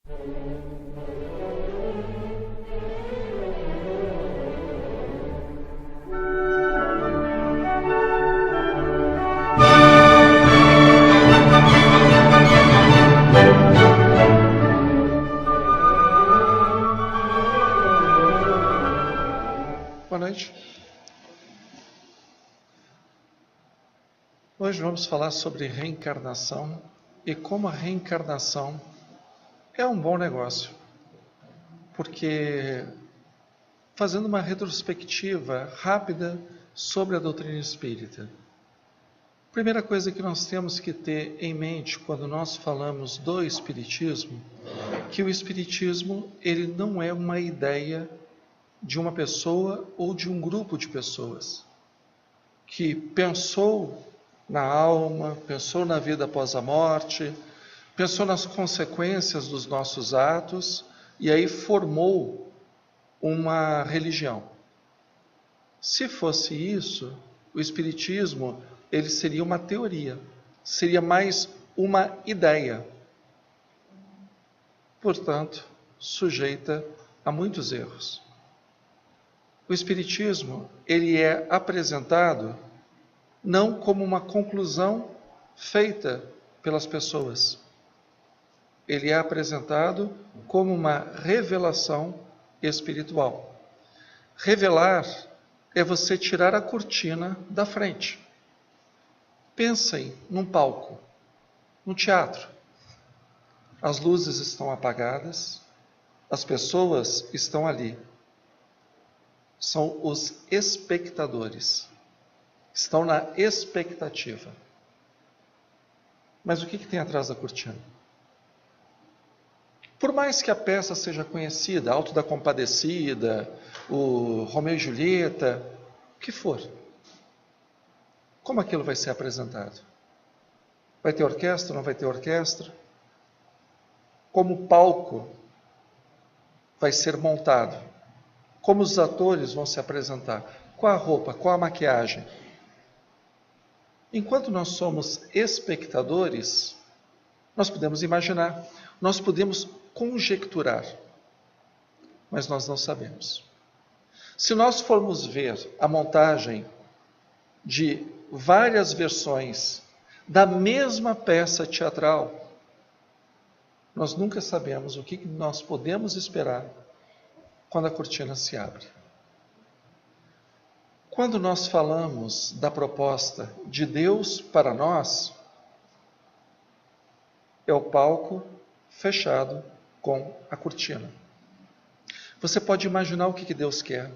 Boa noite. Hoje vamos falar sobre reencarnação e como a reencarnação é um bom negócio. Porque, fazendo uma retrospectiva rápida sobre a doutrina espírita, a primeira coisa que nós temos que ter em mente quando nós falamos do espiritismo, que o espiritismo ele não é uma ideia de uma pessoa ou de um grupo de pessoas que pensou na alma, pensou na vida após a morte, pensou nas consequências dos nossos atos e aí formou uma religião. Se fosse isso, o espiritismo ele seria uma teoria, seria mais uma ideia. Portanto, sujeita a muitos erros. O espiritismo, ele é apresentado não como uma conclusão feita pelas pessoas. Ele é apresentado como uma revelação espiritual. Revelar é você tirar a cortina da frente. Pensem num palco, num teatro. As luzes estão apagadas, as pessoas estão ali. São os espectadores. Estão na expectativa. Mas o que tem atrás da cortina? Por mais que a peça seja conhecida, Auto da Compadecida, o Romeu e Julieta, o que for, como aquilo vai ser apresentado? Vai ter orquestra, não vai ter orquestra? Como o palco vai ser montado? Como os atores vão se apresentar? Qual a roupa? Qual a maquiagem? Enquanto nós somos espectadores, nós podemos imaginar, nós podemos conjecturar, mas nós não sabemos. Se nós formos ver a montagem de várias versões da mesma peça teatral, nós nunca sabemos o que nós podemos esperar quando a cortina se abre. Quando nós falamos da proposta de Deus para nós, é o palco fechado com a cortina. Você pode imaginar o que Deus quer.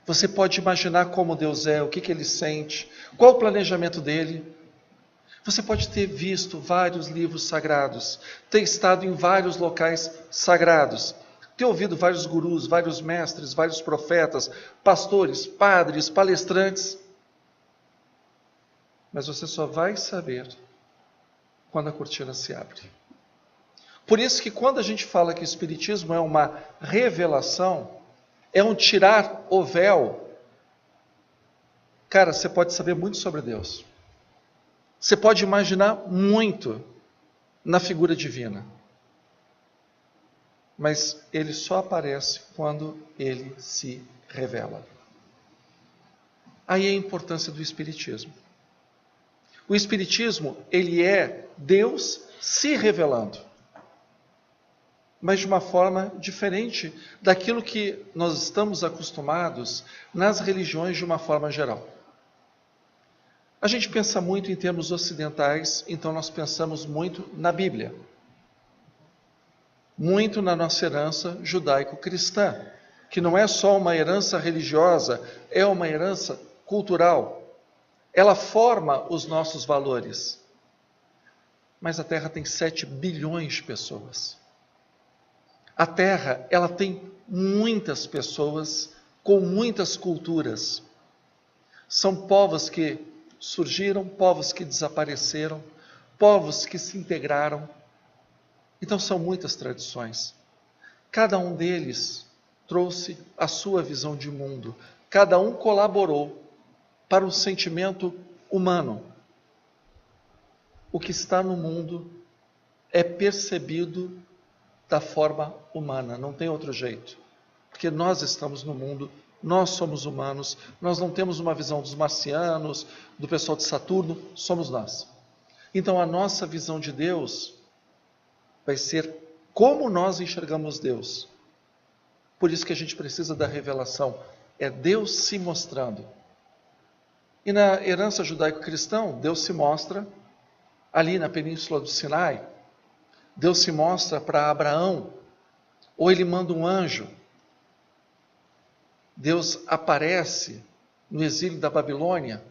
Você pode imaginar como Deus é, o que Ele sente, qual o planejamento dele. Você pode ter visto vários livros sagrados, ter estado em vários locais sagrados, ter ouvido vários gurus, vários mestres, vários profetas, pastores, padres, palestrantes. Mas você só vai saber quando a cortina se abre. Por isso que quando a gente fala que o espiritismo é uma revelação, é um tirar o véu, cara, você pode saber muito sobre Deus. Você pode imaginar muito na figura divina. Mas ele só aparece quando ele se revela. Aí é a importância do espiritismo. O espiritismo, ele é Deus se revelando, mas de uma forma diferente daquilo que nós estamos acostumados nas religiões de uma forma geral. A gente pensa muito em termos ocidentais, então nós pensamos muito na Bíblia. Muito na nossa herança judaico-cristã, que não é só uma herança religiosa, é uma herança cultural. Ela forma os nossos valores. Mas a Terra tem 7 bilhões de pessoas. A Terra, ela tem muitas pessoas com muitas culturas. São povos que surgiram, povos que desapareceram, povos que se integraram. Então são muitas tradições. Cada um deles trouxe a sua visão de mundo. Cada um colaborou para o sentimento humano. O que está no mundo é percebido da forma humana, não tem outro jeito. Porque nós estamos no mundo, nós somos humanos, nós não temos uma visão dos marcianos, do pessoal de Saturno, somos nós. Então a nossa visão de Deus vai ser como nós enxergamos Deus. Por isso que a gente precisa da revelação, é Deus se mostrando. E na herança judaico-cristã, Deus se mostra ali na península do Sinai. Deus se mostra para Abraão, ou ele manda um anjo. Deus aparece no exílio da Babilônia.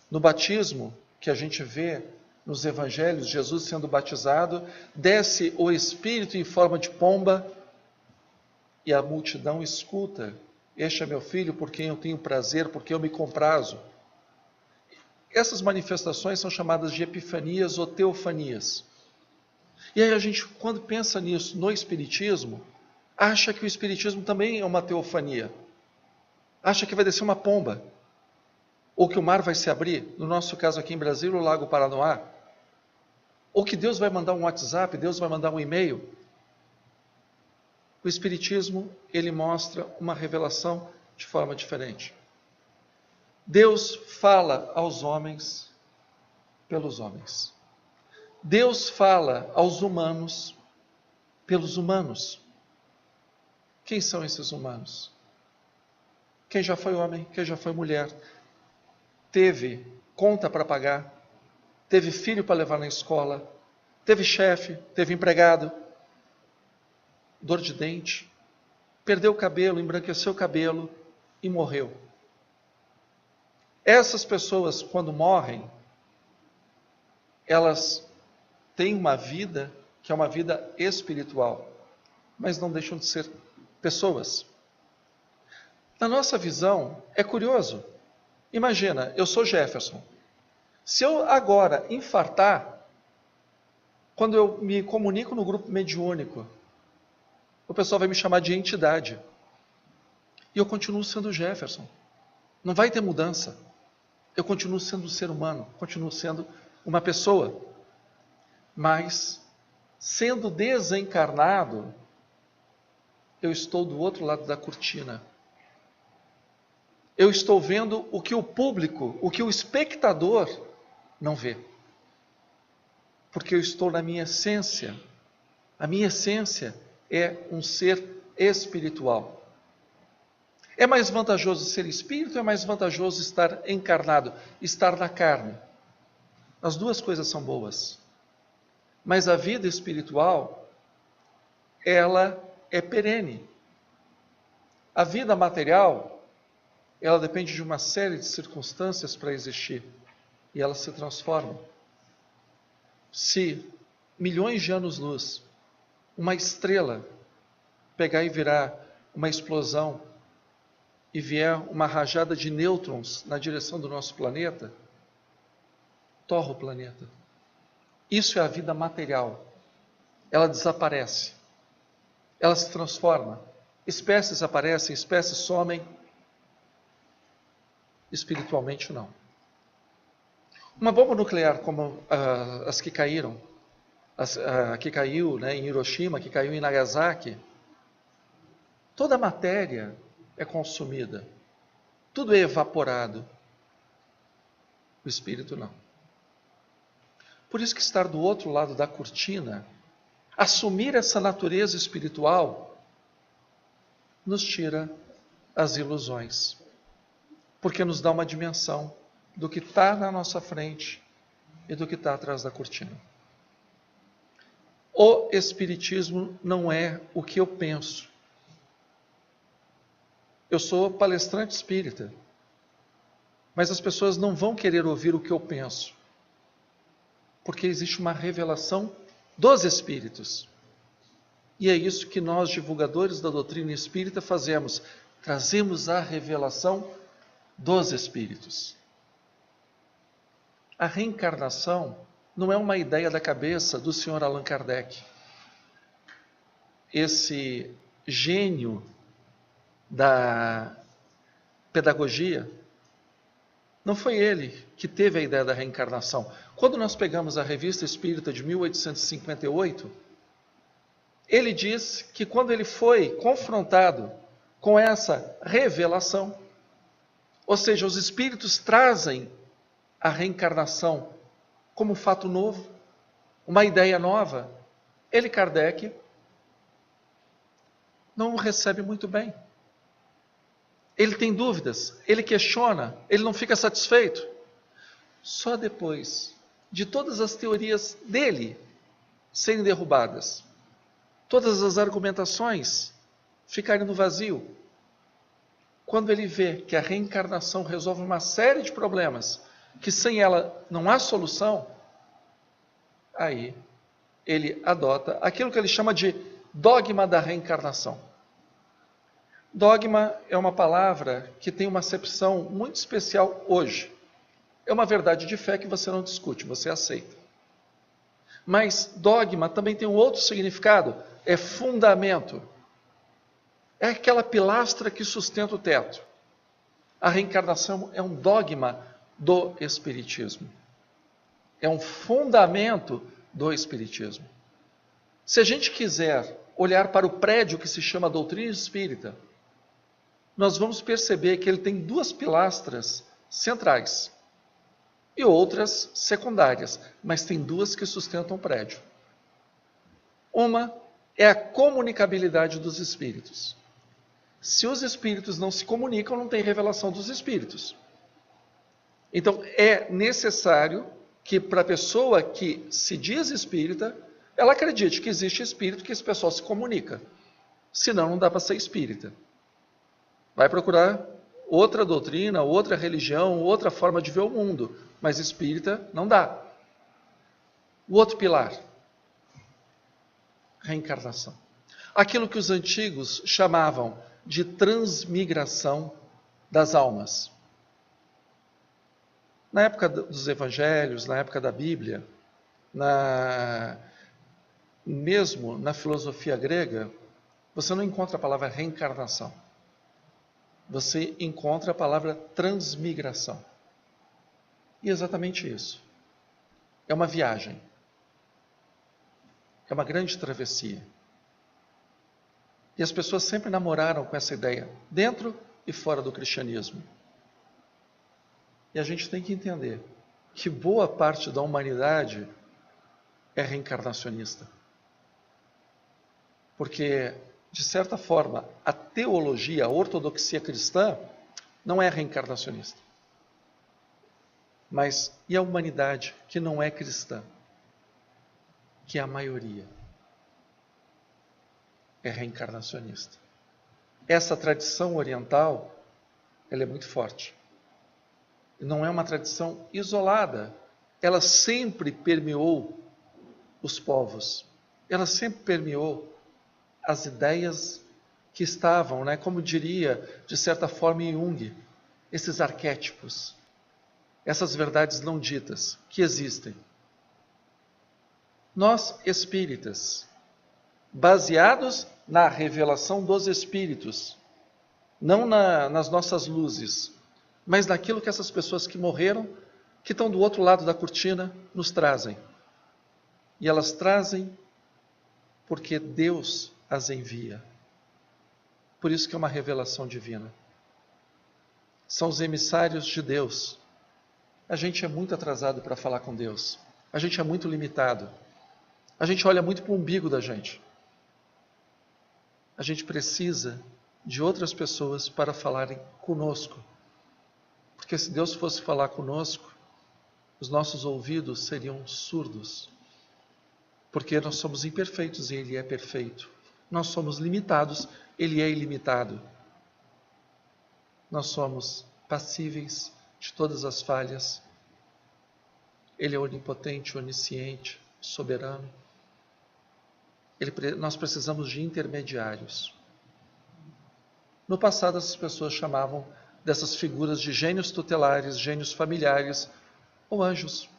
No batismo, que a gente vê nos evangelhos, Jesus sendo batizado, desce o Espírito em forma de pomba e a multidão escuta: este é meu filho, por quem eu tenho prazer, por quem eu me comprazo. Essas manifestações são chamadas de epifanias ou teofanias. E aí a gente, quando pensa nisso no Espiritismo, acha que o Espiritismo também é uma teofania. Acha que vai descer uma pomba. Ou que o mar vai se abrir, no nosso caso aqui em Brasília, o Lago Paranoá. Ou que Deus vai mandar um WhatsApp, Deus vai mandar um e-mail. O Espiritismo, ele mostra uma revelação de forma diferente. Deus fala aos homens pelos homens. Deus fala aos humanos pelos humanos. Quem são esses humanos? Quem já foi homem, quem já foi mulher, teve conta para pagar, teve filho para levar na escola, teve chefe, teve empregado, dor de dente, perdeu o cabelo, embranqueceu o cabelo e morreu. Essas pessoas, quando morrem, elas têm uma vida que é uma vida espiritual, mas não deixam de ser pessoas. Na nossa visão, é curioso. Imagina, eu sou Jefferson. Se eu agora infartar, quando eu me comunico no grupo mediúnico, o pessoal vai me chamar de entidade. E eu continuo sendo Jefferson. Não vai ter mudança. Eu continuo sendo um ser humano, continuo sendo uma pessoa. Mas, sendo desencarnado, eu estou do outro lado da cortina. Eu estou vendo o que o público, o que o espectador não vê. Porque eu estou na minha essência. A minha essência é um ser espiritual. É mais vantajoso ser espírito ou é mais vantajoso estar encarnado, estar na carne? As duas coisas são boas. Mas a vida espiritual, ela é perene. A vida material, ela depende de uma série de circunstâncias para existir. E ela se transforma. Se milhões de anos-luz, uma estrela, pegar e virar uma explosão, e vier uma rajada de nêutrons na direção do nosso planeta, torra o planeta. Isso é a vida material. Ela desaparece. Ela se transforma. Espécies aparecem, espécies somem. Espiritualmente, não. Uma bomba nuclear como as que caíram, que caiu em Hiroshima, que caiu em Nagasaki, toda a matéria é consumida. Tudo é evaporado. O espírito não. Por isso que estar do outro lado da cortina, assumir essa natureza espiritual, nos tira as ilusões. Porque nos dá uma dimensão do que está na nossa frente e do que está atrás da cortina. O Espiritismo não é o que eu penso. Eu sou palestrante espírita, mas as pessoas não vão querer ouvir o que eu penso, porque existe uma revelação dos espíritos. E é isso que nós, divulgadores da doutrina espírita, fazemos. Trazemos a revelação dos espíritos. A reencarnação não é uma ideia da cabeça do Sr. Allan Kardec. Esse gênio da pedagogia, não foi ele que teve a ideia da reencarnação. Quando nós pegamos a Revista Espírita de 1858, ele diz que quando ele foi confrontado com essa revelação, ou seja, os espíritos trazem a reencarnação como um fato novo, uma ideia nova, ele, Kardec, não o recebe muito bem. Ele tem dúvidas, ele questiona, ele não fica satisfeito. Só depois de todas as teorias dele serem derrubadas, todas as argumentações ficarem no vazio, quando ele vê que a reencarnação resolve uma série de problemas, que sem ela não há solução, aí ele adota aquilo que ele chama de dogma da reencarnação. Dogma é uma palavra que tem uma acepção muito especial hoje. É uma verdade de fé que você não discute, você aceita. Mas dogma também tem um outro significado, é fundamento. É aquela pilastra que sustenta o teto. A reencarnação é um dogma do Espiritismo. É um fundamento do Espiritismo. Se a gente quiser olhar para o prédio que se chama doutrina espírita, nós vamos perceber que ele tem duas pilastras centrais e outras secundárias, mas tem duas que sustentam o prédio. Uma é a comunicabilidade dos espíritos. Se os espíritos não se comunicam, não tem revelação dos espíritos. Então, é necessário que para a pessoa que se diz espírita, ela acredite que existe espírito, que esse pessoal se comunica. Senão, não dá para ser espírita. Vai procurar outra doutrina, outra religião, outra forma de ver o mundo. Mas espírita não dá. O outro pilar, reencarnação. Aquilo que os antigos chamavam de transmigração das almas. Na época dos evangelhos, na época da Bíblia, mesmo na filosofia grega, você não encontra a palavra reencarnação. Você encontra a palavra transmigração. E é exatamente isso. É uma viagem. É uma grande travessia. E as pessoas sempre namoraram com essa ideia, dentro e fora do cristianismo. E a gente tem que entender que boa parte da humanidade é reencarnacionista. Porque, de certa forma, a teologia, a ortodoxia cristã, não é reencarnacionista. Mas e a humanidade que não é cristã? Que é a maioria. É reencarnacionista. Essa tradição oriental, ela é muito forte. Não é uma tradição isolada. Ela sempre permeou os povos. Ela sempre permeou as ideias que estavam, como diria, de certa forma, Jung, esses arquétipos, essas verdades não ditas que existem. Nós, espíritas, baseados na revelação dos espíritos, não nas nossas luzes, mas naquilo que essas pessoas que morreram, que estão do outro lado da cortina, nos trazem. E elas trazem porque Deus as envia. Por isso que é uma revelação divina. São os emissários de Deus. A gente é muito atrasado para falar com Deus. A gente é muito limitado. A gente olha muito para o umbigo da gente. A gente precisa de outras pessoas para falarem conosco. Porque se Deus fosse falar conosco, os nossos ouvidos seriam surdos. Porque nós somos imperfeitos e Ele é perfeito. Nós somos limitados, Ele é ilimitado. Nós somos passíveis de todas as falhas. Ele é onipotente, onisciente, soberano. Nós precisamos de intermediários. No passado, essas pessoas chamavam dessas figuras de gênios tutelares, gênios familiares ou anjos.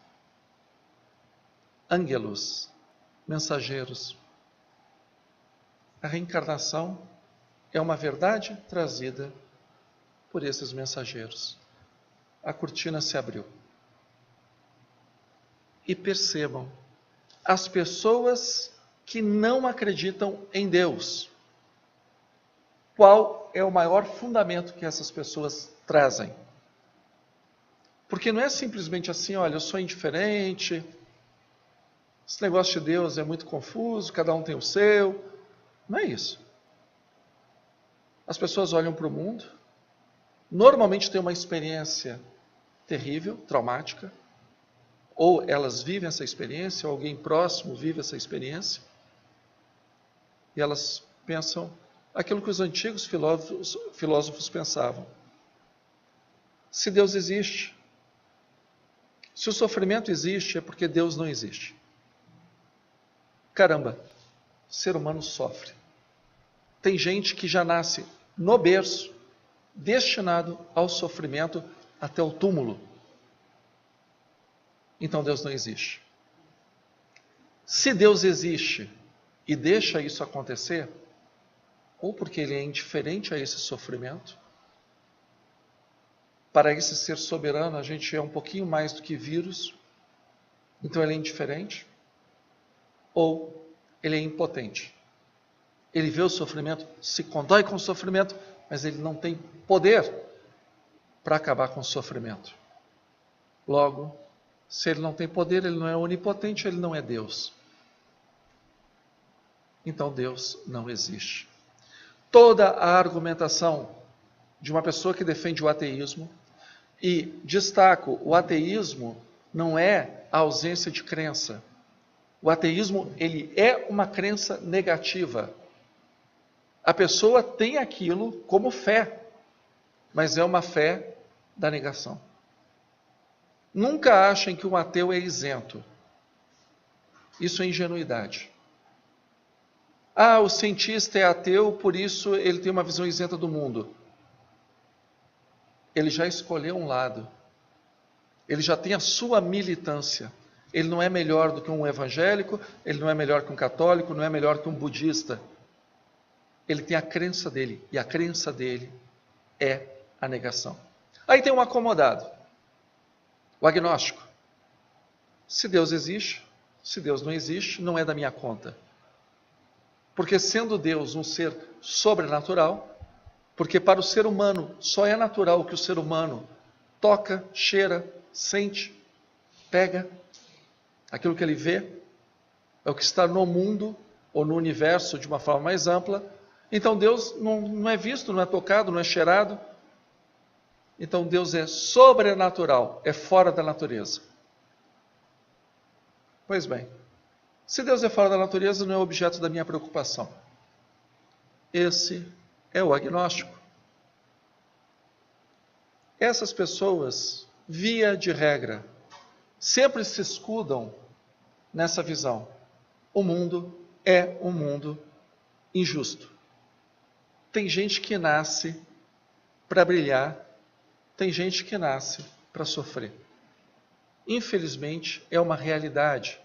Ângelos, mensageiros. A reencarnação é uma verdade trazida por esses mensageiros. A cortina se abriu. E percebam, as pessoas que não acreditam em Deus. Qual é o maior fundamento que essas pessoas trazem? Porque não é simplesmente assim, olha, eu sou indiferente, esse negócio de Deus é muito confuso, cada um tem o seu. Não é isso. As pessoas olham para o mundo, normalmente têm uma experiência terrível, traumática, ou elas vivem essa experiência, ou alguém próximo vive essa experiência, e elas pensam aquilo que os antigos filósofos pensavam. Se Deus existe, se o sofrimento existe, é porque Deus não existe. Caramba, o ser humano sofre. Tem gente que já nasce no berço, destinado ao sofrimento até o túmulo. Então Deus não existe. Se Deus existe e deixa isso acontecer, ou porque Ele é indiferente a esse sofrimento, para esse ser soberano a gente é um pouquinho mais do que vírus, então Ele é indiferente, ou Ele é impotente. Ele vê o sofrimento, se condói com o sofrimento, mas Ele não tem poder para acabar com o sofrimento. Logo, se Ele não tem poder, Ele não é onipotente, Ele não é Deus. Então Deus não existe. Toda a argumentação de uma pessoa que defende o ateísmo, e destaco, o ateísmo não é a ausência de crença. O ateísmo, ele é uma crença negativa. A pessoa tem aquilo como fé, mas é uma fé da negação. Nunca achem que um ateu é isento. Isso é ingenuidade. Ah, o cientista é ateu, por isso ele tem uma visão isenta do mundo. Ele já escolheu um lado. Ele já tem a sua militância. Ele não é melhor do que um evangélico, ele não é melhor que um católico, não é melhor que um budista. Ele tem a crença dele, e a crença dele é a negação. Aí tem um acomodado, o agnóstico. Se Deus existe, se Deus não existe, não é da minha conta. Porque sendo Deus um ser sobrenatural, porque para o ser humano só é natural o que o ser humano toca, cheira, sente, pega, aquilo que ele vê, é o que está no mundo ou no universo de uma forma mais ampla. Então Deus não é visto, não é tocado, não é cheirado. Então Deus é sobrenatural, é fora da natureza. Pois bem, se Deus é fora da natureza, não é objeto da minha preocupação. Esse é o agnóstico. Essas pessoas, via de regra, sempre se escudam nessa visão. O mundo é um mundo injusto. Tem gente que nasce para brilhar, tem gente que nasce para sofrer. Infelizmente, é uma realidade.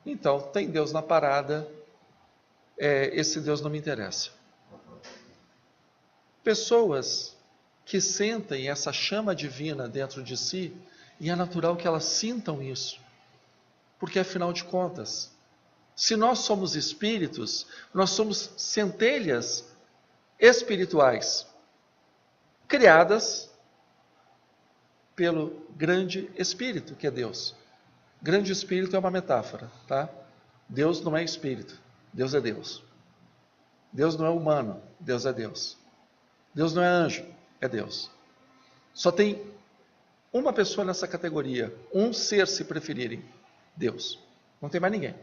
Então, tem Deus na parada, esse Deus não me interessa. Pessoas que sentem essa chama divina dentro de si, e é natural que elas sintam isso, porque afinal de contas, se nós somos espíritos, nós somos centelhas espirituais, criadas pelo grande Espírito, que é Deus. Grande Espírito é uma metáfora, tá? Deus não é espírito, Deus é Deus. Deus não é humano, Deus é Deus. Deus não é anjo, é Deus. Só tem uma pessoa nessa categoria, um ser, se preferirem, Deus. Não tem mais ninguém,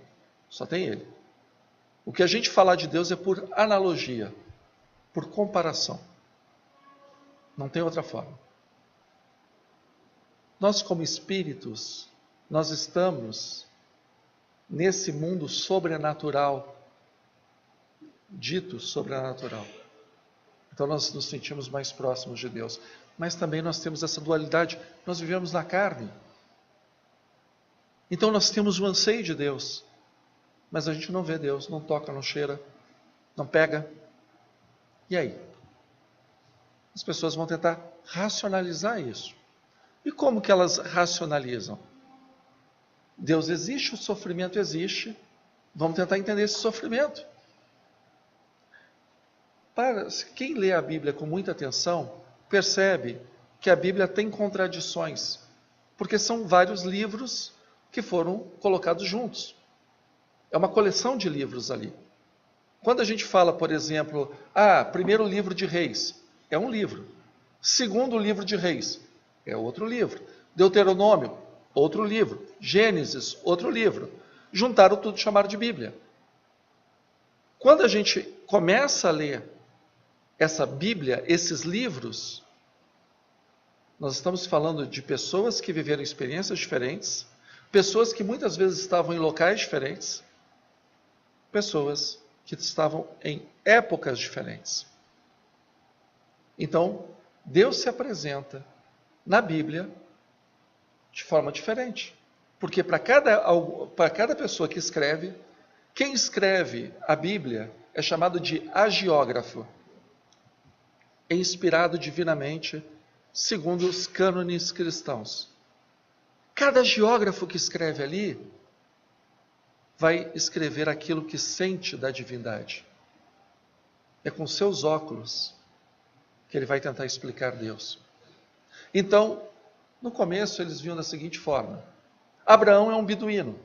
só tem Ele. O que a gente falar de Deus é por analogia, por comparação. Não tem outra forma. Nós, como espíritos, nós estamos nesse mundo sobrenatural, dito sobrenatural. Então nós nos sentimos mais próximos de Deus. Mas também nós temos essa dualidade, nós vivemos na carne. Então nós temos o anseio de Deus, mas a gente não vê Deus, não toca, não cheira, não pega. E aí? As pessoas vão tentar racionalizar isso. E como que elas racionalizam? Deus existe, o sofrimento existe, Vamos tentar entender esse sofrimento. Quem lê a Bíblia com muita atenção, percebe que a Bíblia tem contradições, porque são vários livros que foram colocados juntos. É uma coleção de livros ali. Quando a gente fala, por exemplo, primeiro livro de Reis, é um livro. Segundo livro de Reis, é outro livro. Deuteronômio, outro livro. Gênesis, outro livro. Juntaram tudo e chamaram de Bíblia. Quando a gente começa a ler essa Bíblia, esses livros, nós estamos falando de pessoas que viveram experiências diferentes, pessoas que muitas vezes estavam em locais diferentes, pessoas que estavam em épocas diferentes. Então, Deus se apresenta na Bíblia de forma diferente. Porque para cada pessoa que escreve, quem escreve a Bíblia é chamado de agiógrafo. É inspirado divinamente, segundo os cânones cristãos. Cada geógrafo que escreve ali vai escrever aquilo que sente da divindade. É com seus óculos que ele vai tentar explicar Deus. Então, no começo eles viam da seguinte forma: Abraão é um beduíno.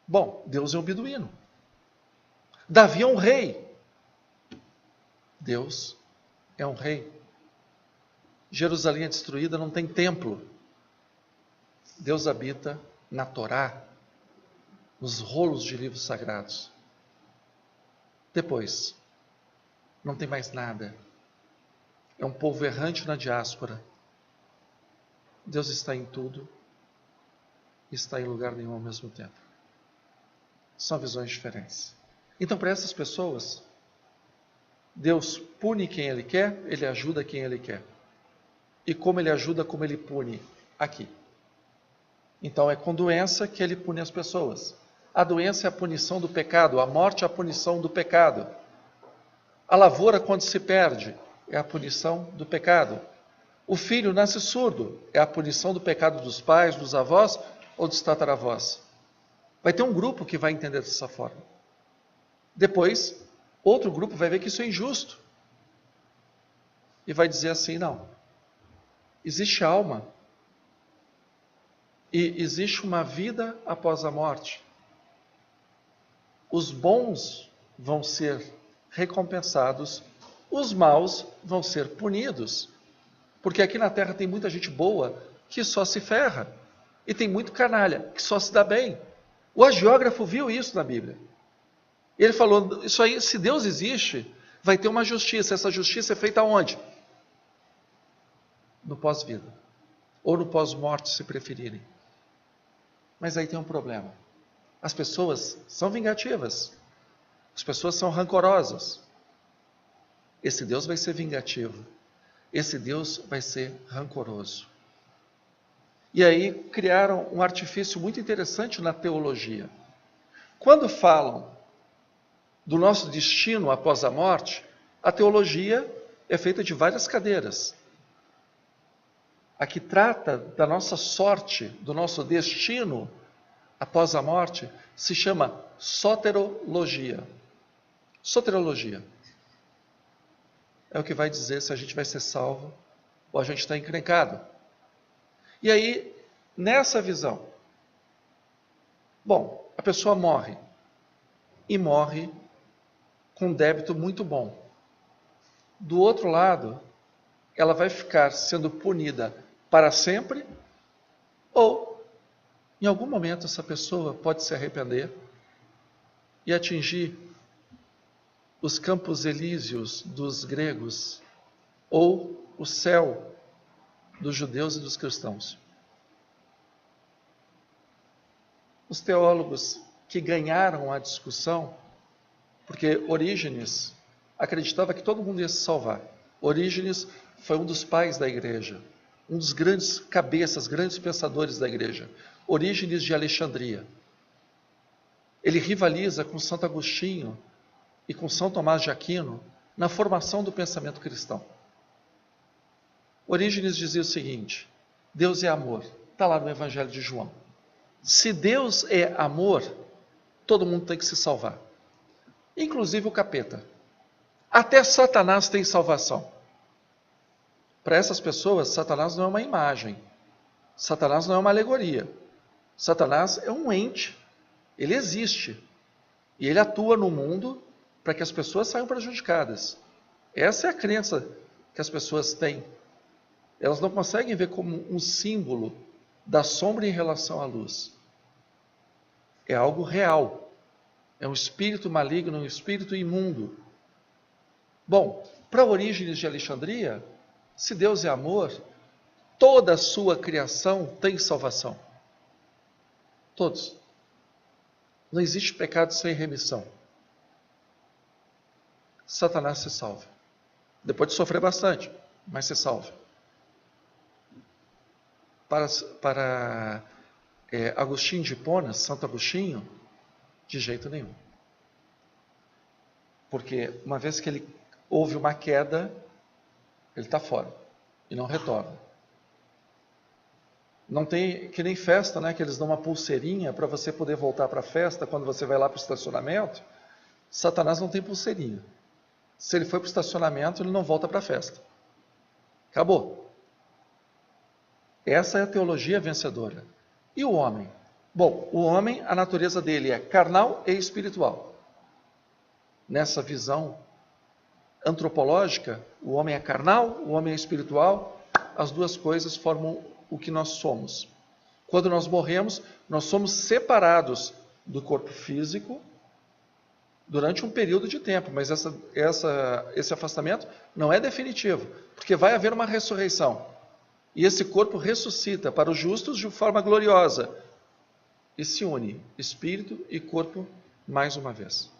Bom, Deus é um beduíno. Davi é um rei. Deus é um rei. Jerusalém é destruída, não tem templo. Deus habita na Torá, nos rolos de livros sagrados. Depois, não tem mais nada. É um povo errante na diáspora. Deus está em tudo, está em lugar nenhum ao mesmo tempo. São visões diferentes. Então, para essas pessoas, Deus pune quem Ele quer, Ele ajuda quem Ele quer. E como Ele ajuda, como Ele pune aqui. Então, é com doença que Ele pune as pessoas. A doença é a punição do pecado, a morte é a punição do pecado. A lavoura, quando se perde, é a punição do pecado. O filho nasce surdo, é a punição do pecado dos pais, dos avós ou dos tataravós. Vai ter um grupo que vai entender dessa forma. Depois, outro grupo vai ver que isso é injusto. E vai dizer assim: não, existe alma. E existe uma vida após a morte. Os bons vão ser recompensados, os maus vão ser punidos. Porque aqui na Terra tem muita gente boa que só se ferra. E tem muito canalha que só se dá bem. O agiógrafo viu isso na Bíblia. Ele falou: isso aí, se Deus existe, vai ter uma justiça. Essa justiça é feita onde? No pós-vida. Ou no pós-morte, se preferirem. Mas aí tem um problema. As pessoas são vingativas. As pessoas são rancorosas. Esse Deus vai ser vingativo. Esse Deus vai ser rancoroso. E aí criaram um artifício muito interessante na teologia. Quando falam do nosso destino após a morte, a teologia é feita de várias cadeiras. A que trata da nossa sorte, do nosso destino após a morte, se chama soterologia. Soterologia é o que vai dizer se a gente vai ser salvo ou a gente está encrencado. E aí, nessa visão, bom, a pessoa morre. E morre com um débito muito bom. Do outro lado, ela vai ficar sendo punida para sempre, ou, em algum momento, essa pessoa pode se arrepender e atingir os campos elíseos dos gregos, ou o céu dos judeus e dos cristãos. Os teólogos que ganharam a discussão, porque Orígenes acreditava que todo mundo ia se salvar. Orígenes foi um dos pais da igreja, um dos grandes cabeças, grandes pensadores da igreja. Orígenes de Alexandria. Ele rivaliza com Santo Agostinho e com São Tomás de Aquino na formação do pensamento cristão. Orígenes dizia o seguinte: Deus é amor. Está lá no Evangelho de João. Se Deus é amor, todo mundo tem que se salvar. Inclusive o capeta. Até Satanás tem salvação. Para essas pessoas, Satanás não é uma imagem. Satanás não é uma alegoria. Satanás é um ente. Ele existe. E ele atua no mundo para que as pessoas saiam prejudicadas. Essa é a crença que as pessoas têm. Elas não conseguem ver como um símbolo da sombra em relação à luz. É algo real. É um espírito maligno, um espírito imundo. Bom, para Orígenes de Alexandria, se Deus é amor, toda a sua criação tem salvação. Todos. Não existe pecado sem remissão. Satanás se salva. Depois de sofrer bastante, mas se salva. Para Agostinho de Hipona, Santo Agostinho, de jeito nenhum. Porque uma vez que ele houve uma queda, ele está fora e não retorna. Não tem que nem festa, né? Que eles dão uma pulseirinha para você poder voltar para a festa quando você vai lá para o estacionamento. Satanás não tem pulseirinha. Se ele foi para o estacionamento, ele não volta para a festa. Acabou. Essa é a teologia vencedora. E o homem? Bom, o homem, a natureza dele é carnal e espiritual. Nessa visão antropológica, o homem é carnal, o homem é espiritual, as duas coisas formam o que nós somos. Quando nós morremos, nós somos separados do corpo físico durante um período de tempo, mas esse afastamento não é definitivo, porque vai haver uma ressurreição. E esse corpo ressuscita para os justos de forma gloriosa e se une, espírito e corpo, mais uma vez.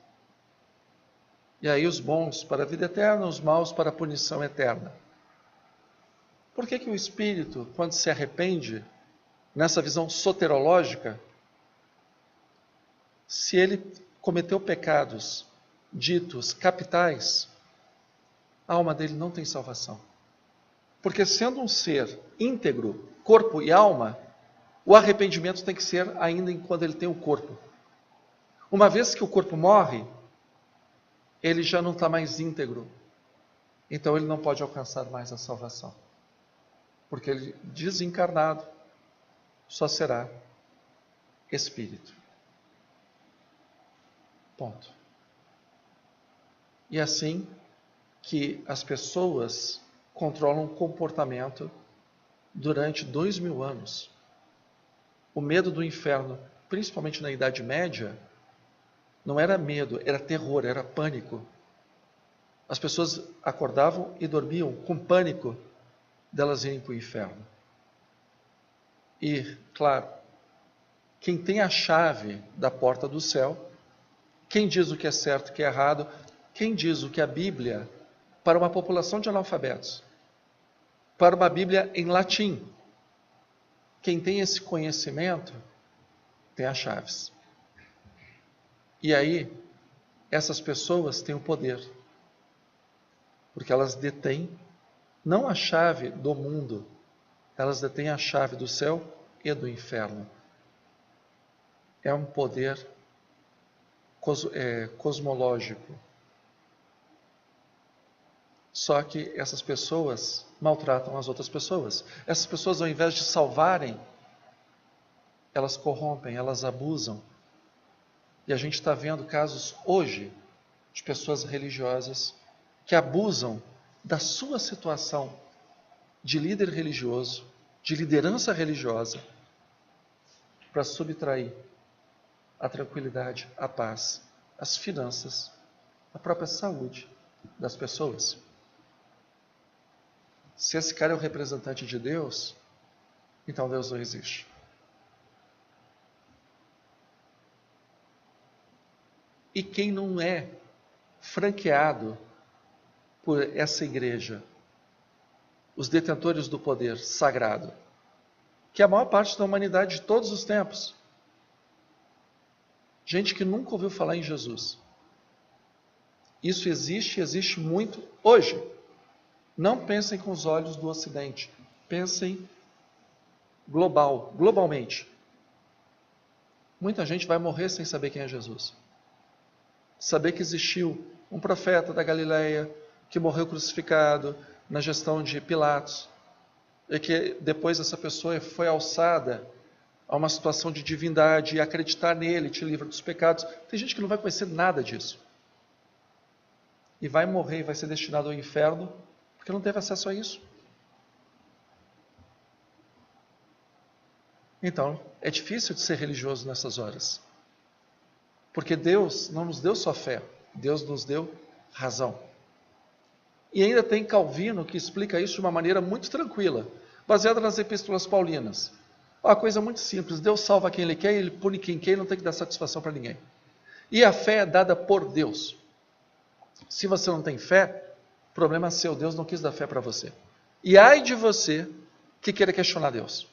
E aí os bons para a vida eterna, os maus para a punição eterna. Por que o espírito, quando se arrepende, nessa visão soterológica, se ele cometeu pecados ditos capitais, a alma dele não tem salvação? Porque sendo um ser íntegro, corpo e alma, o arrependimento tem que ser ainda enquanto ele tem o corpo. Uma vez que o corpo morre, ele já não está mais íntegro. Então ele não pode alcançar mais a salvação. Porque ele, desencarnado, só será espírito. Ponto. E assim que as pessoas controlam o comportamento durante 2000 anos. O medo do inferno, principalmente na Idade Média, não era medo, era terror, era pânico. As pessoas acordavam e dormiam com pânico delas irem para o inferno. E, claro, quem tem a chave da porta do céu, quem diz o que é certo e o que é errado, quem diz o que é a Bíblia para uma população de analfabetos, para uma Bíblia em latim, quem tem esse conhecimento tem as chaves. E aí, essas pessoas têm o poder, porque elas detêm não a chave do mundo, elas detêm a chave do céu e do inferno. É um poder cosmológico. Só que essas pessoas maltratam as outras pessoas. Essas pessoas, ao invés de salvarem, elas corrompem, elas abusam. E a gente está vendo casos hoje de pessoas religiosas que abusam da sua situação de líder religioso, de liderança religiosa, para subtrair a tranquilidade, a paz, as finanças, a própria saúde das pessoas. Se esse cara é o representante de Deus, então Deus não existe. E quem não é franqueado por essa igreja, os detentores do poder sagrado, que é a maior parte da humanidade de todos os tempos, gente que nunca ouviu falar em Jesus. Isso existe muito hoje. Não pensem com os olhos do Ocidente, pensem globalmente. Muita gente vai morrer sem saber quem é Jesus. Saber que existiu um profeta da Galileia que morreu crucificado na gestão de Pilatos e que depois essa pessoa foi alçada a uma situação de divindade e acreditar nele te livra dos pecados. Tem gente que não vai conhecer nada disso. E vai morrer e vai ser destinado ao inferno porque não teve acesso a isso. Então, é difícil de ser religioso nessas horas. Porque Deus não nos deu só fé, Deus nos deu razão. E ainda tem Calvino que explica isso de uma maneira muito tranquila, baseada nas epístolas paulinas. Uma coisa muito simples, Deus salva quem Ele quer, Ele pune quem quer, não tem que dar satisfação para ninguém. E a fé é dada por Deus. Se você não tem fé, problema seu, Deus não quis dar fé para você. E ai de você que queira questionar Deus.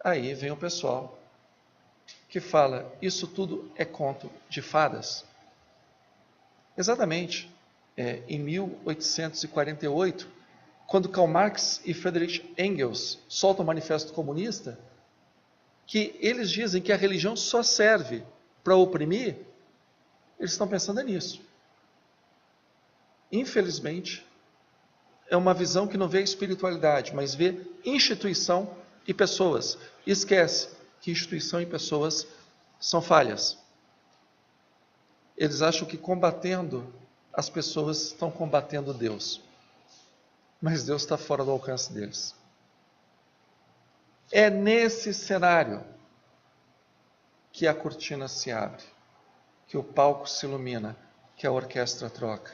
Aí vem o pessoal que fala, isso tudo é conto de fadas. Exatamente, em 1848, quando Karl Marx e Friedrich Engels soltam o Manifesto Comunista, que eles dizem que a religião só serve para oprimir, eles estão pensando nisso. Infelizmente, é uma visão que não vê a espiritualidade, mas vê instituição e pessoas. E esquece que instituição e pessoas são falhas. Eles acham que combatendo as pessoas estão combatendo Deus. Mas Deus está fora do alcance deles. É nesse cenário que a cortina se abre, que o palco se ilumina, que a orquestra troca,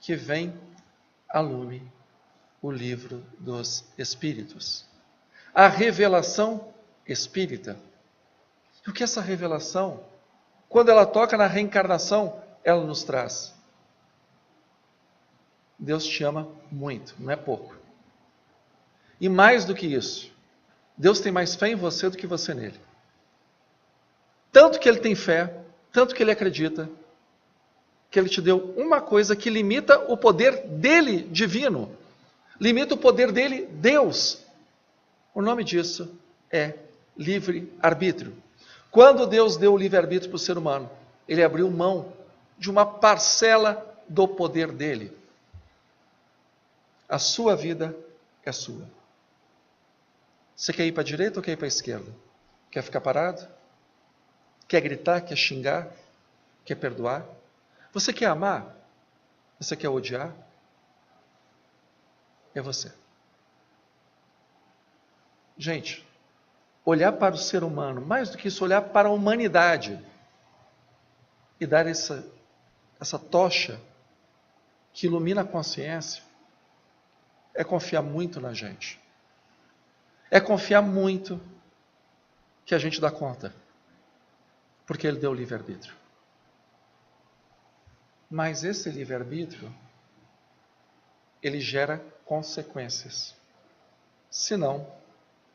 que vem a lume o livro dos Espíritos. A revelação espírita. E o que essa revelação, quando ela toca na reencarnação, ela nos traz? Deus te ama muito, não é pouco. E mais do que isso, Deus tem mais fé em você do que você nele. Tanto que Ele tem fé, tanto que Ele acredita, que Ele te deu uma coisa que limita o poder dele divino, limita o poder dele, Deus. O nome disso é livre-arbítrio. Quando Deus deu o livre-arbítrio para o ser humano, Ele abriu mão de uma parcela do poder dele. A sua vida é sua. Você quer ir para a direita ou quer ir para a esquerda? Quer ficar parado? Quer gritar? Quer xingar? Quer perdoar? Você quer amar? Você quer odiar? É você. Gente, olhar para o ser humano, mais do que isso, olhar para a humanidade e dar essa tocha que ilumina a consciência, é confiar muito na gente. É confiar muito que a gente dá conta, porque Ele deu o livre-arbítrio. Mas esse livre-arbítrio, ele gera consequências. Senão,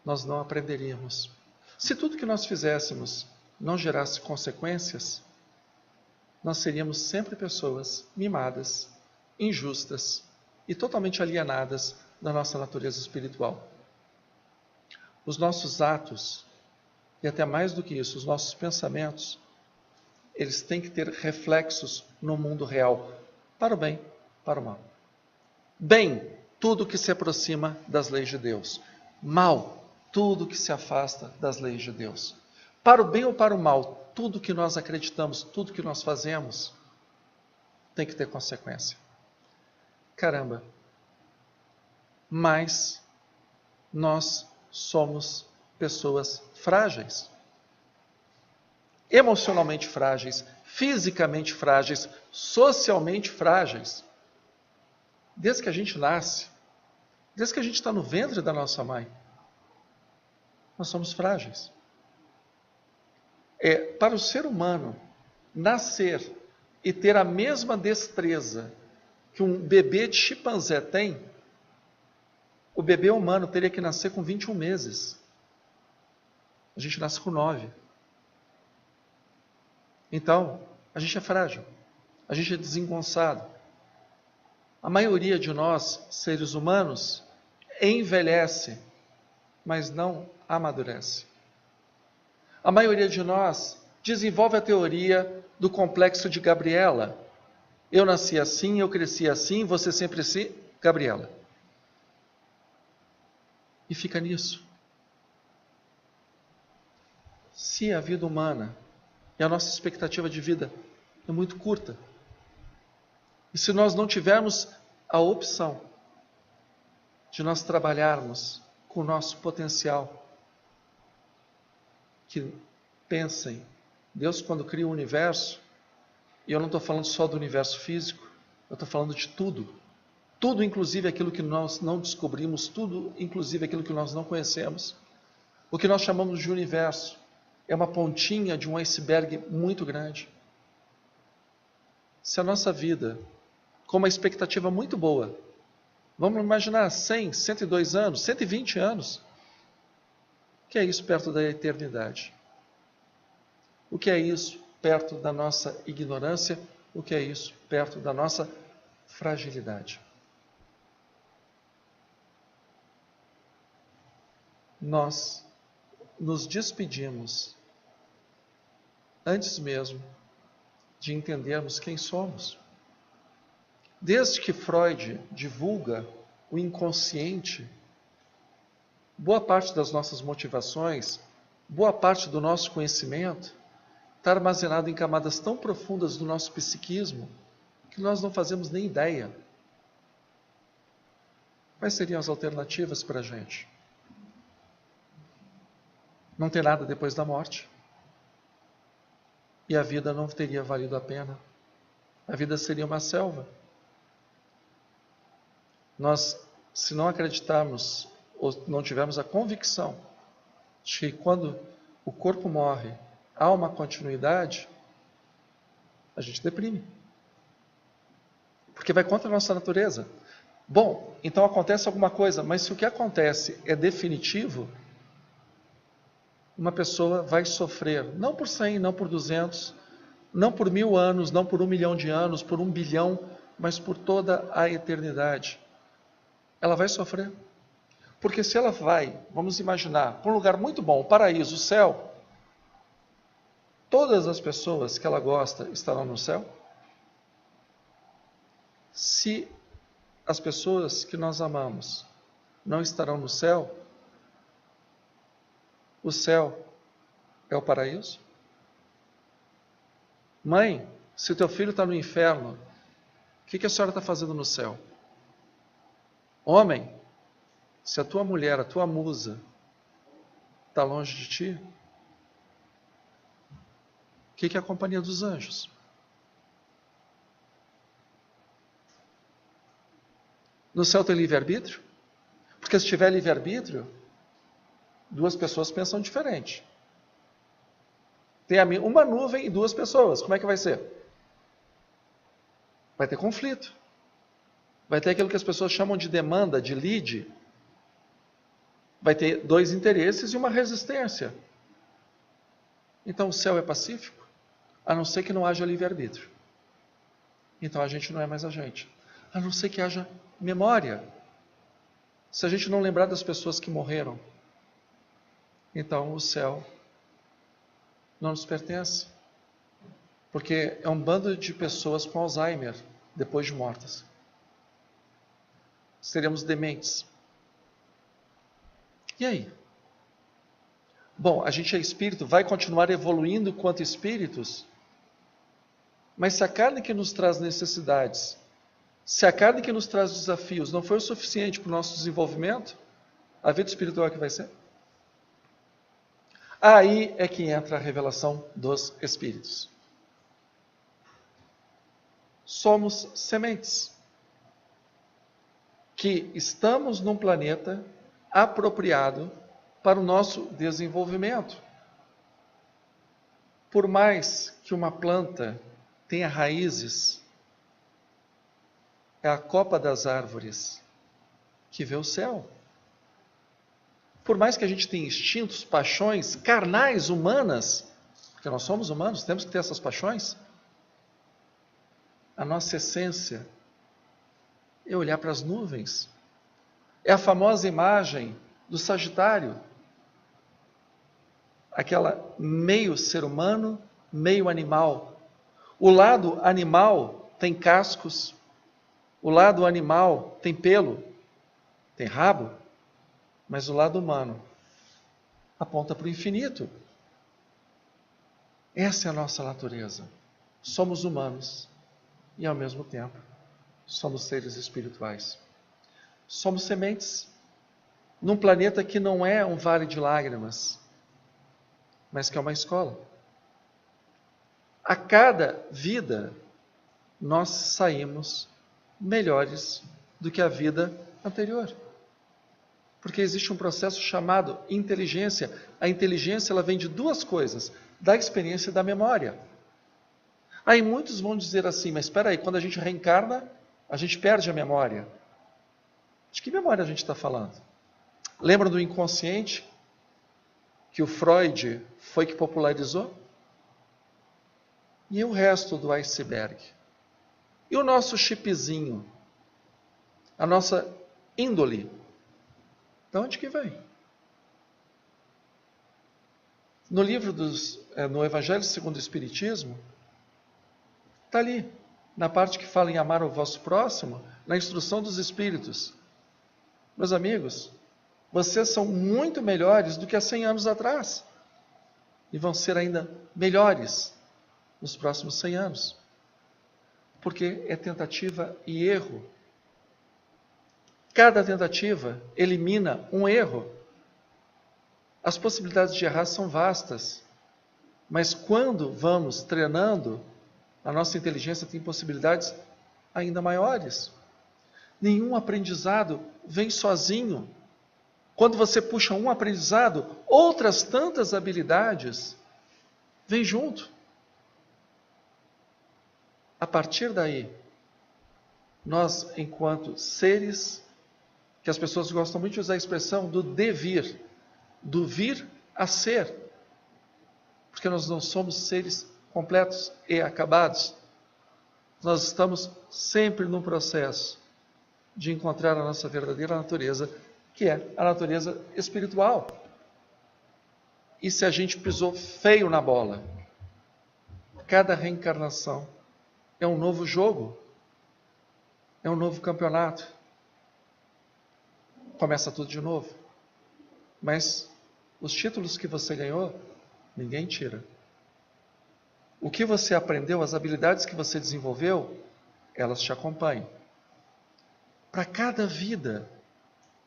nós não aprenderíamos. Se tudo que nós fizéssemos não gerasse consequências, nós seríamos sempre pessoas mimadas, injustas e totalmente alienadas da nossa natureza espiritual. Os nossos atos, e até mais do que isso, os nossos pensamentos, eles têm que ter reflexos no mundo real, para o bem, para o mal. Bem, tudo que se aproxima das leis de Deus. Mal, tudo que se afasta das leis de Deus. Para o bem ou para o mal, tudo que nós acreditamos, tudo que nós fazemos, tem que ter consequência. Caramba, mas nós somos pessoas frágeis. Emocionalmente frágeis, fisicamente frágeis, socialmente frágeis. Desde que a gente nasce, desde que a gente está no ventre da nossa mãe, nós somos frágeis. Para o ser humano nascer e ter a mesma destreza que um bebê de chimpanzé tem, o bebê humano teria que nascer com 21 meses. A gente nasce com 9. Então, a gente é frágil, a gente é desengonçado. A maioria de nós, seres humanos, envelhece mas não amadurece. A maioria de nós desenvolve a teoria do complexo de Gabriela. Eu nasci assim, eu cresci assim, você sempre assim, Gabriela. E fica nisso. Se a vida humana e a nossa expectativa de vida é muito curta, e se nós não tivermos a opção de nós trabalharmos com o nosso potencial, que pensem, Deus quando cria o universo, e eu não estou falando só do universo físico, eu estou falando de tudo. Tudo, inclusive aquilo que nós não descobrimos, tudo, inclusive aquilo que nós não conhecemos. O que nós chamamos de universo é uma pontinha de um iceberg muito grande. Se a nossa vida, com uma expectativa muito boa, vamos imaginar 100, 102 anos, 120 anos, o que é isso perto da eternidade? O que é isso perto da nossa ignorância? O que é isso perto da nossa fragilidade? Nós nos despedimos antes mesmo de entendermos quem somos. Desde que Freud divulga o inconsciente, boa parte das nossas motivações, boa parte do nosso conhecimento está armazenado em camadas tão profundas do nosso psiquismo que nós não fazemos nem ideia. Quais seriam as alternativas para a gente? Não ter nada depois da morte. E a vida não teria valido a pena. A vida seria uma selva. Nós, se não acreditarmos ou não tivermos a convicção de que quando o corpo morre há uma continuidade, a gente deprime. Porque vai contra a nossa natureza. Bom, então acontece alguma coisa, mas se o que acontece é definitivo, uma pessoa vai sofrer, não por 100, não por 200, não por 1000 anos, não por 1 milhão de anos, por 1 bilhão, mas por toda a eternidade. Ela vai sofrer. Porque se ela vai, vamos imaginar, para um lugar muito bom, o paraíso, o céu, todas as pessoas que ela gosta estarão no céu? Se as pessoas que nós amamos não estarão no céu, o céu é o paraíso? Mãe, se o teu filho está no inferno, o que a senhora está fazendo no céu? Homem, se a tua mulher, a tua musa, está longe de ti, o que é a companhia dos anjos? No céu tem livre-arbítrio? Porque se tiver livre-arbítrio, duas pessoas pensam diferente. Tem uma nuvem e duas pessoas. Como é que vai ser? Vai ter conflito. Vai ter aquilo que as pessoas chamam de demanda, de lead. Vai ter dois interesses e uma resistência. Então o céu é pacífico? A não ser que não haja livre-arbítrio. Então a gente não é mais a gente. A não ser que haja memória. Se a gente não lembrar das pessoas que morreram, então o céu não nos pertence. Porque é um bando de pessoas com Alzheimer, depois de mortas. Seremos dementes. E aí? Bom, a gente é espírito, vai continuar evoluindo quanto espíritos, mas se a carne que nos traz necessidades, se a carne que nos traz desafios não foi o suficiente para o nosso desenvolvimento, a vida espiritual é que vai ser? Aí é que entra a revelação dos espíritos. Somos sementes que estamos num planeta apropriado para o nosso desenvolvimento. Por mais que uma planta tenha raízes, é a copa das árvores que vê o céu. Por mais que a gente tenha instintos, paixões carnais, humanas, porque nós somos humanos, temos que ter essas paixões, a nossa essência é olhar para as nuvens. É a famosa imagem do Sagitário. Aquela meio ser humano, meio animal. O lado animal tem cascos, o lado animal tem pelo, tem rabo, mas o lado humano aponta para o infinito. Essa é a nossa natureza. Somos humanos e, ao mesmo tempo, somos seres espirituais. Somos sementes num planeta que não é um vale de lágrimas, mas que é uma escola. A cada vida, nós saímos melhores do que a vida anterior. Porque existe um processo chamado inteligência. A inteligência ela vem de duas coisas, da experiência e da memória. Aí muitos vão dizer assim, mas espera aí, quando a gente reencarna, a gente perde a memória. De que memória a gente está falando? Lembram do inconsciente? Que o Freud foi que popularizou? E o resto do iceberg? E o nosso chipzinho? A nossa índole? De onde que vem? No livro no Evangelho segundo o Espiritismo, está ali, na parte que fala em amar o vosso próximo, na instrução dos Espíritos. Meus amigos, vocês são muito melhores do que há 100 anos atrás. E vão ser ainda melhores nos próximos 100 anos. Porque é tentativa e erro. Cada tentativa elimina um erro. As possibilidades de errar são vastas. Mas quando vamos treinando, a nossa inteligência tem possibilidades ainda maiores. Nenhum aprendizado vem sozinho. Quando você puxa um aprendizado, outras tantas habilidades vêm junto. A partir daí, nós, enquanto seres, que as pessoas gostam muito de usar a expressão do devir, do vir a ser, porque nós não somos seres completos e acabados. Nós estamos sempre num processo de encontrar a nossa verdadeira natureza, que é a natureza espiritual. E se a gente pisou feio na bola, cada reencarnação é um novo jogo, é um novo campeonato. Começa tudo de novo. Mas os títulos que você ganhou, ninguém tira. O que você aprendeu, as habilidades que você desenvolveu, elas te acompanham. Para cada vida,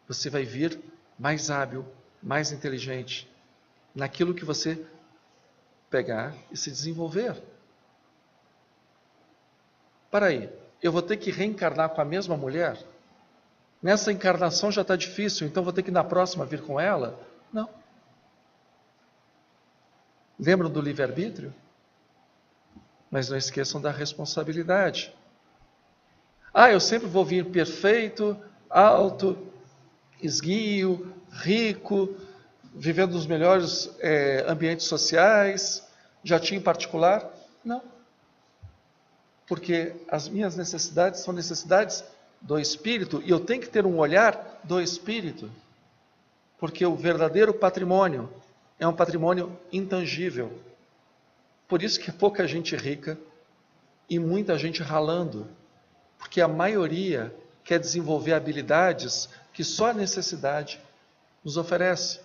você vai vir mais hábil, mais inteligente, naquilo que você pegar e se desenvolver. Para aí, eu vou ter que reencarnar com a mesma mulher? Nessa encarnação já está difícil, então vou ter que na próxima vir com ela? Não. Lembram do livre-arbítrio? Mas não esqueçam da responsabilidade. Eu sempre vou vir perfeito, alto, esguio, rico, vivendo nos melhores ambientes sociais, jatinho particular? Não. Porque as minhas necessidades são necessidades do Espírito, e eu tenho que ter um olhar do Espírito. Porque o verdadeiro patrimônio é um patrimônio intangível. Por isso que é pouca gente rica e muita gente ralando. Porque a maioria quer desenvolver habilidades que só a necessidade nos oferece.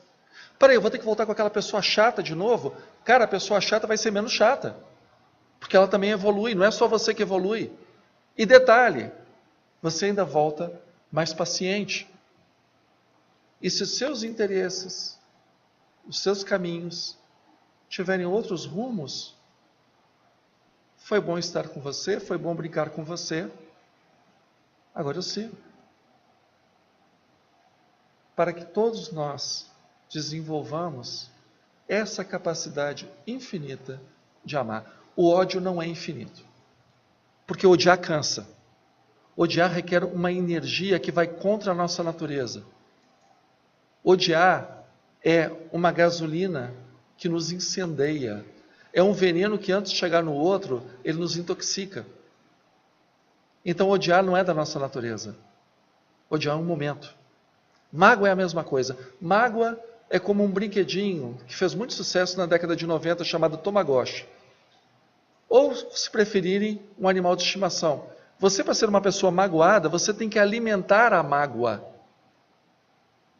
Peraí, eu vou ter que voltar com aquela pessoa chata de novo? Cara, a pessoa chata vai ser menos chata. Porque ela também evolui, não é só você que evolui. E detalhe, você ainda volta mais paciente. E se os seus interesses, os seus caminhos, tiverem outros rumos, foi bom estar com você, foi bom brincar com você, agora eu sigo. Para que todos nós desenvolvamos essa capacidade infinita de amar. O ódio não é infinito, porque odiar cansa. Odiar requer uma energia que vai contra a nossa natureza. Odiar é uma gasolina que nos incendeia. É um veneno que antes de chegar no outro, ele nos intoxica. Então odiar não é da nossa natureza. Odiar é um momento. Mágoa é a mesma coisa. Mágoa é como um brinquedinho que fez muito sucesso na década de 90 chamado Tamagotchi. Ou, se preferirem, um animal de estimação. Você, para ser uma pessoa magoada, você tem que alimentar a mágoa.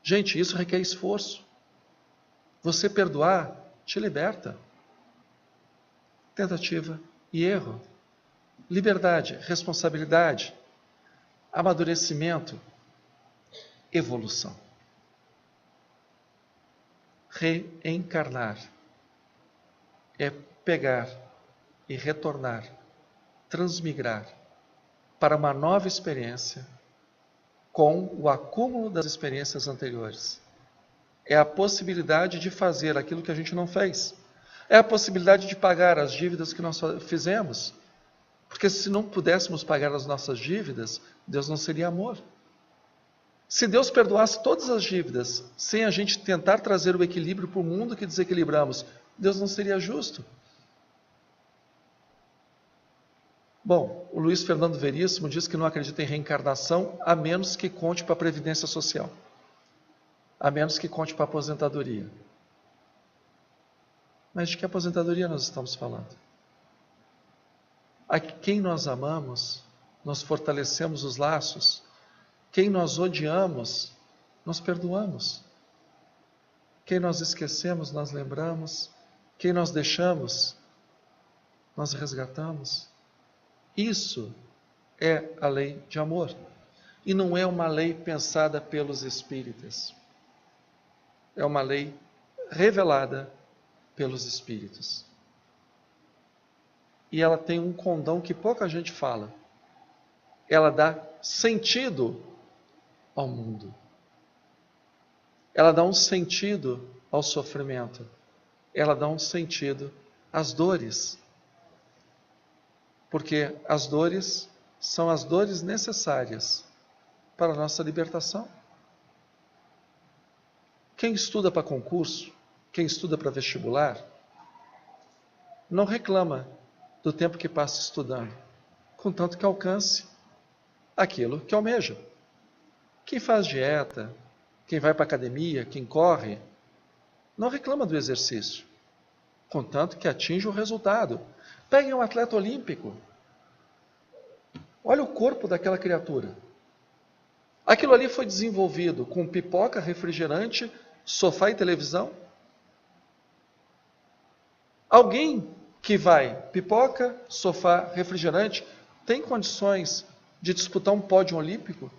Gente, isso requer esforço. Você perdoar te liberta. Tentativa e erro. Liberdade, responsabilidade, amadurecimento, evolução. Reencarnar é pegar e retornar, transmigrar para uma nova experiência com o acúmulo das experiências anteriores. É a possibilidade de fazer aquilo que a gente não fez. É a possibilidade de pagar as dívidas que nós fizemos. Porque se não pudéssemos pagar as nossas dívidas, Deus não seria amor. Se Deus perdoasse todas as dívidas, sem a gente tentar trazer o equilíbrio para o mundo que desequilibramos, Deus não seria justo. Bom, o Luiz Fernando Veríssimo diz que não acredita em reencarnação, a menos que conte para a Previdência Social. A menos que conte para a aposentadoria. Mas de que aposentadoria nós estamos falando? A quem nós amamos, nós fortalecemos os laços. Quem nós odiamos, nós perdoamos. Quem nós esquecemos, nós lembramos. Quem nós deixamos, nós resgatamos. Isso é a lei de amor. E não é uma lei pensada pelos espíritas. É uma lei revelada pelos espíritos. E ela tem um condão que pouca gente fala. Ela dá sentido ao mundo. Ela dá um sentido ao sofrimento. Ela dá um sentido às dores. Porque as dores são as dores necessárias para a nossa libertação. Quem estuda para concurso, quem estuda para vestibular, não reclama do tempo que passa estudando, contanto que alcance aquilo que almeja. Quem faz dieta, quem vai para a academia, quem corre, não reclama do exercício, contanto que atinja o resultado. Peguem um atleta olímpico. Olha o corpo daquela criatura. Aquilo ali foi desenvolvido com pipoca, refrigerante, sofá e televisão? Alguém que vai pipoca, sofá, refrigerante, tem condições de disputar um pódio olímpico?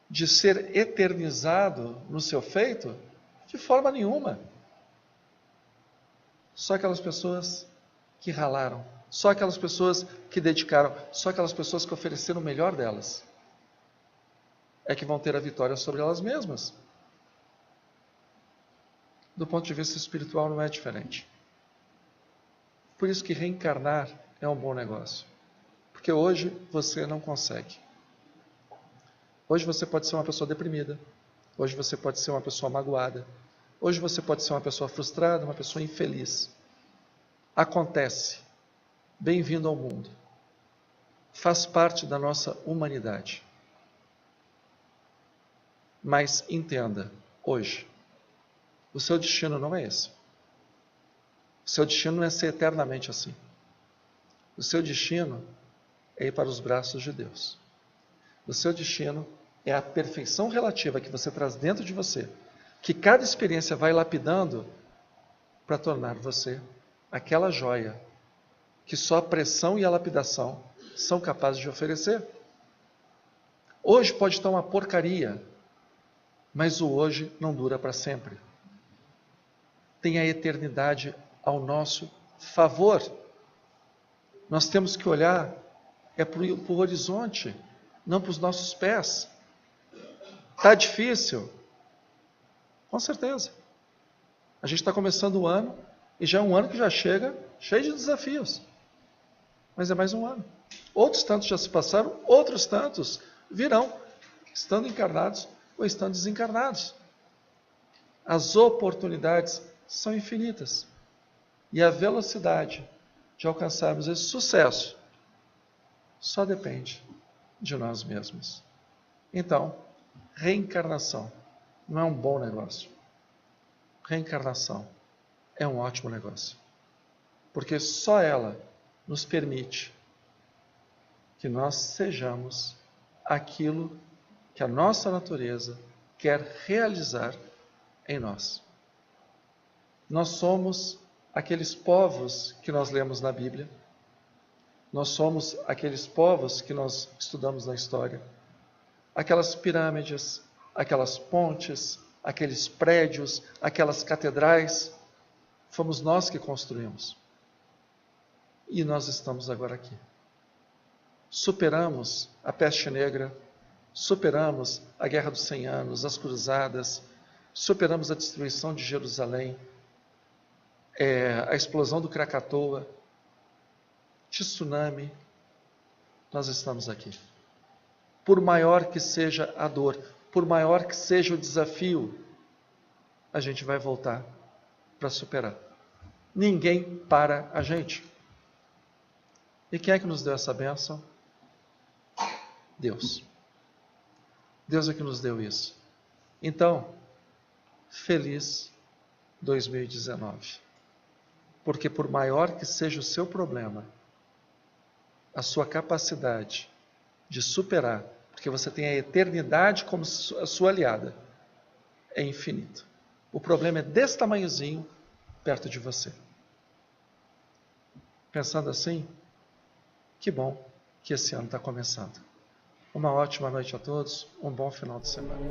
De ser eternizado no seu feito? De forma nenhuma. Só aquelas pessoas que ralaram, só aquelas pessoas que dedicaram, só aquelas pessoas que ofereceram o melhor delas, é que vão ter a vitória sobre elas mesmas. Do ponto de vista espiritual não é diferente. Por isso que reencarnar é um bom negócio. Porque hoje você não consegue. Hoje você pode ser uma pessoa deprimida. Hoje você pode ser uma pessoa magoada. Hoje você pode ser uma pessoa frustrada, uma pessoa infeliz. Acontece. Bem-vindo ao mundo. Faz parte da nossa humanidade. Mas entenda, hoje, o seu destino não é esse. O seu destino não é ser eternamente assim. O seu destino é ir para os braços de Deus. O seu destino é a perfeição relativa que você traz dentro de você, que cada experiência vai lapidando para tornar você aquela joia que só a pressão e a lapidação são capazes de oferecer. Hoje pode estar uma porcaria, mas o hoje não dura para sempre. Tem a eternidade ao nosso favor. Nós temos que olhar para o horizonte, não para os nossos pés. Está difícil? Com certeza. A gente está começando o ano, e já é um ano que já chega cheio de desafios. Mas é mais um ano. Outros tantos já se passaram, outros tantos virão, estando encarnados ou estando desencarnados. As oportunidades são infinitas. E a velocidade de alcançarmos esse sucesso só depende de nós mesmos. Então, Reencarnação não é um bom negócio. Reencarnação é um ótimo negócio. Porque só ela nos permite que nós sejamos aquilo que a nossa natureza quer realizar em nós. Nós somos aqueles povos que nós lemos na Bíblia. Nós somos aqueles povos que nós estudamos na história. Aquelas pirâmides, aquelas pontes, aqueles prédios, aquelas catedrais, fomos nós que construímos. E nós estamos agora aqui. Superamos a peste negra, superamos a Guerra dos 100 Anos, as cruzadas, superamos a destruição de Jerusalém, a explosão do Krakatoa, tsunami. Nós estamos aqui. Por maior que seja a dor, por maior que seja o desafio, a gente vai voltar para superar. Ninguém para a gente. E quem é que nos deu essa bênção? Deus. Deus é que nos deu isso. Então, feliz 2019. Porque por maior que seja o seu problema, a sua capacidade de superar, porque você tem a eternidade como a sua aliada, é infinito. O problema é desse tamanhozinho perto de você. Pensando assim, que bom que esse ano está começando. Uma ótima noite a todos, um bom final de semana.